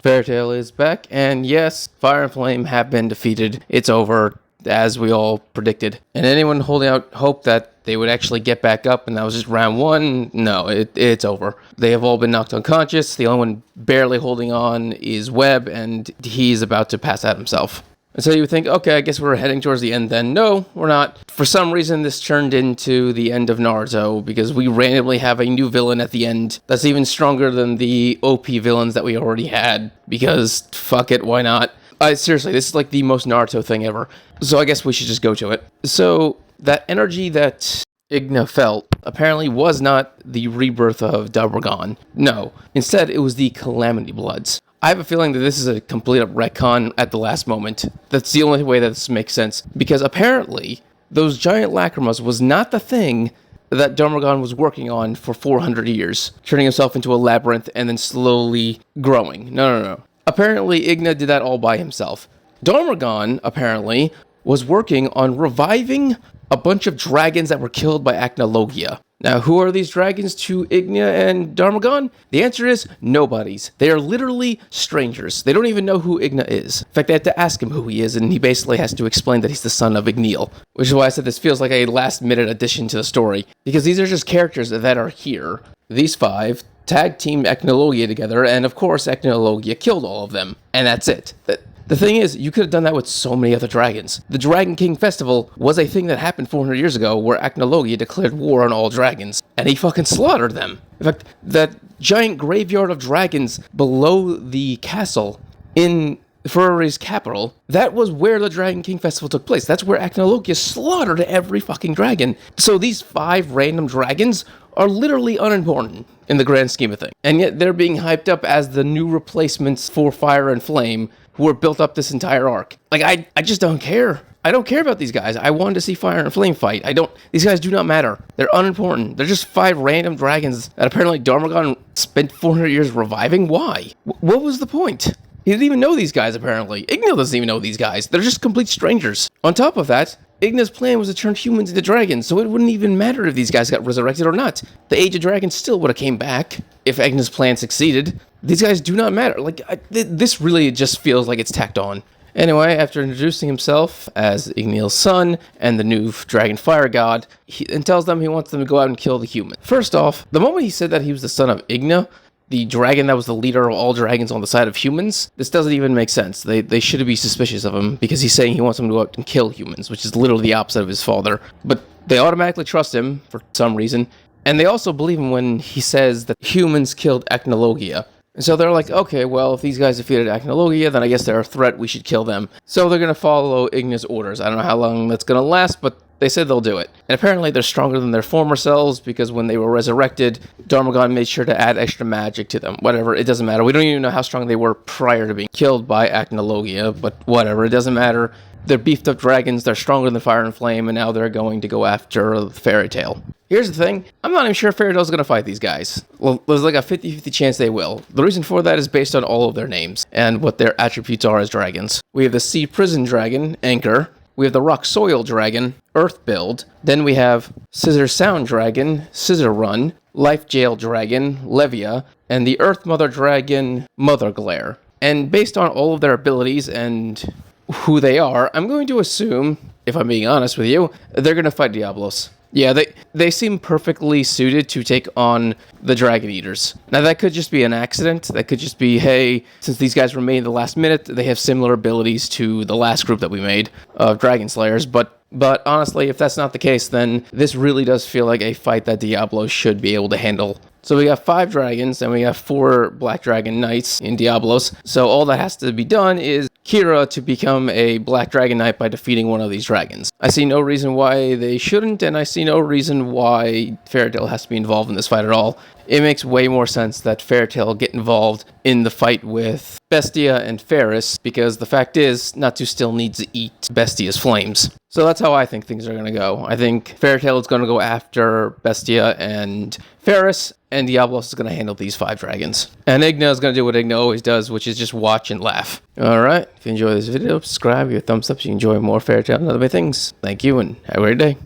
Fairy Tail is back, and yes, Fire and Flame have been defeated. It's over, as we all predicted. And anyone holding out hope that they would actually get back up and that was just round one, no, it's over. They have all been knocked unconscious. The only one barely holding on is Webb, and he's about to pass out himself. And so you would think, okay, I guess we're heading towards the end then. No, we're not. For some reason, this turned into the end of Naruto, because we randomly have a new villain at the end that's even stronger than the OP villains that we already had, because fuck it, why not? Seriously, this is like the most Naruto thing ever. So I guess we should just go to it. So that energy that Igna felt apparently was not the rebirth of Dabragon. No, instead it was the Calamity Bloods. I have a feeling that this is a complete retcon at the last moment. That's the only way that this makes sense. Because apparently, those giant lacrimas was not the thing that Dabragon was working on for 400 years. Turning himself into a labyrinth and then slowly growing. No. Apparently, Igna did that all by himself. Dabragon, apparently, was working on reviving a bunch of dragons that were killed by Acnologia. Now, who are these dragons to Igna and Dabragon? The answer is nobodies. They are literally strangers. They don't even know who Igna is. In fact, they have to ask him who he is, and he basically has to explain that he's the son of Igneel. Which is why I said this feels like a last-minute addition to the story. Because these are just characters that are here. These 5 tag-teamed Acnologia together, and of course, Acnologia killed all of them. And that's it. The thing is, you could have done that with so many other dragons. The Dragon King Festival was a thing that happened 400 years ago where Acnologia declared war on all dragons, and he fucking slaughtered them. In fact, that giant graveyard of dragons below the castle in Ferrari's capital, that was where the Dragon King Festival took place. That's where Acnologia slaughtered every fucking dragon. So these 5 random dragons are literally unimportant in the grand scheme of things. And yet they're being hyped up as the new replacements for Fire and Flame, who are built up this entire arc. Like, I just don't care. I don't care about these guys. I wanted to see Fire and Flame fight. These guys do not matter. They're unimportant. They're just 5 random dragons that apparently Dabragon spent 400 years reviving. Why? What was the point? He didn't even know these guys, apparently. Igneel doesn't even know these guys. They're just complete strangers. On top of that, Igna's plan was to turn humans into dragons, so it wouldn't even matter if these guys got resurrected or not. The Age of Dragons still would have came back if Igna's plan succeeded. These guys do not matter. Like, this really just feels like it's tacked on. Anyway, after introducing himself as Igneel's son and the new dragon fire god, he tells them he wants them to go out and kill the humans. First off, the moment he said that he was the son of Igna, the dragon that was the leader of all dragons on the side of humans, this doesn't even make sense. They should be suspicious of him, because he's saying he wants them to go out and kill humans, which is literally the opposite of his father. But they automatically trust him, for some reason, and they also believe him when he says that humans killed Acnologia. And so they're like, okay, well, if these guys defeated Acnologia, then I guess they're a threat, we should kill them. So they're going to follow Igna's orders. I don't know how long that's going to last, but they said they'll do it. And apparently they're stronger than their former selves, because when they were resurrected, Dabragon made sure to add extra magic to them. Whatever, it doesn't matter. We don't even know how strong they were prior to being killed by Acnologia, but whatever, it doesn't matter. They're beefed up dragons, they're stronger than Fire and Flame, and now they're going to go after Fairy Tail. Here's the thing, I'm not even sure Fairy Tail's going to fight these guys. Well, there's like a 50-50 chance they will. The reason for that is based on all of their names, and what their attributes are as dragons. We have the Sea Prison Dragon, Anchor. We have the Rock Soil Dragon, Earth Build. Then we have Scissor Sound Dragon, Scissor Run. Life Jail Dragon, Levia. And the Earth Mother Dragon, Mother Glare. And based on all of their abilities and who they are, I'm going to assume, if I'm being honest with you, they're going to fight Diablos. Yeah, they seem perfectly suited to take on the Dragon Eaters. Now, that could just be an accident. That could just be, hey, since these guys remained the last minute, they have similar abilities to the last group that we made of Dragon Slayers. But honestly, if that's not the case, then this really does feel like a fight that Diablo should be able to handle. So we got 5 dragons, and we have 4 Black Dragon Knights in Diablos. So all that has to be done is Kira to become a Black Dragon Knight by defeating one of these dragons. I see no reason why they shouldn't, and I see no reason why Fairy Tail has to be involved in this fight at all. It makes way more sense that Fairy Tail get involved in the fight with Bestia and Ferris, because the fact is, Natsu still needs to eat Bestia's flames. So that's how I think things are going to go. I think Fairy Tail is going to go after Bestia and Ferris, and Diablos is going to handle these 5 dragons. And Igna is going to do what Igna always does, which is just watch and laugh. Alright, if you enjoyed this video, subscribe, give a thumbs up so you enjoy more Fairy Tail and other big things. Thank you, and have a great day.